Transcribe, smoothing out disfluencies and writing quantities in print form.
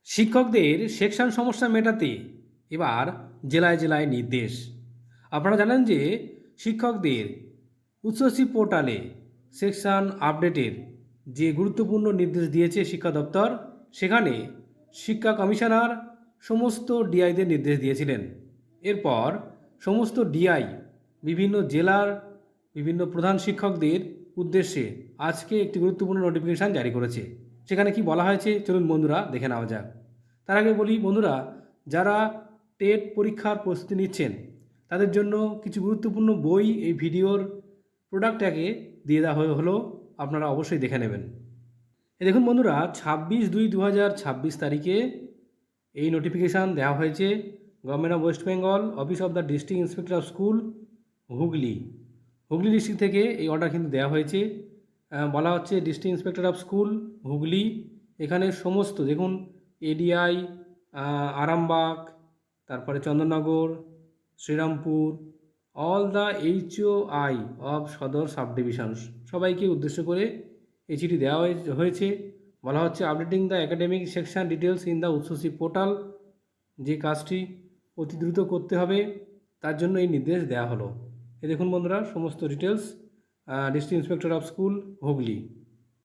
শিক্ষকদের সেকশন সমস্যা মেটাতে এবার জেলায় জেলায় নির্দেশ। আপনারা জানেন যে শিক্ষকদের উচ্চশিক্ষা পোর্টালে সেকশন আপডেটের যে গুরুত্বপূর্ণ নির্দেশ দিয়েছে শিক্ষা দপ্তর, সেখানে শিক্ষা কমিশনার সমস্ত ডিআইদের নির্দেশ দিয়েছিলেন। এরপর সমস্ত ডিআই বিভিন্ন জেলার বিভিন্ন প্রধান শিক্ষকদের উদ্দেশ্যে আজকে একটি গুরুত্বপূর্ণ নোটিফিকেশান জারি করেছে। সেখানে কি বলা হয়েছে চলুন বন্ধুরা দেখে নেওয়া যাক। তার আগে বলি বন্ধুরা, যারা টেট পরীক্ষার প্রস্তুতি নিচ্ছেন তাদের জন্য কিছু গুরুত্বপূর্ণ বই এই ভিডিওর প্রোডাক্ট ট্যাগে দিয়ে দেওয়া হলো, আপনারা অবশ্যই দেখে নেবেন। দেখুন বন্ধুরা, 26/2/2026 তারিখে এই নোটিফিকেশান দেওয়া হয়েছে। Government of West Bengal, office of the district inspector of school, Hooghly district থেকে এই অর্ডার কিন্তু দেওয়া হয়েছে। বলা হচ্ছে district inspector of school Hooghly, এখানে সমস্ত দেখুন এডিআই, আরামবাগ, তারপরে Chandannagar, Srirampur, all the HOI of Sadar subdivisions সবাইকে উদ্দেশ্য করে এই চিঠি দেওয়া হয়েছে। বলা হচ্ছে updating the academic section details in the Uchchashiksha portal, যে কাজটি অতি দ্রুত করতে হবে তার জন্য এই নির্দেশ দেওয়া হলো। এই দেখুন বন্ধুরা সমস্ত details, district inspector of school Hooghly.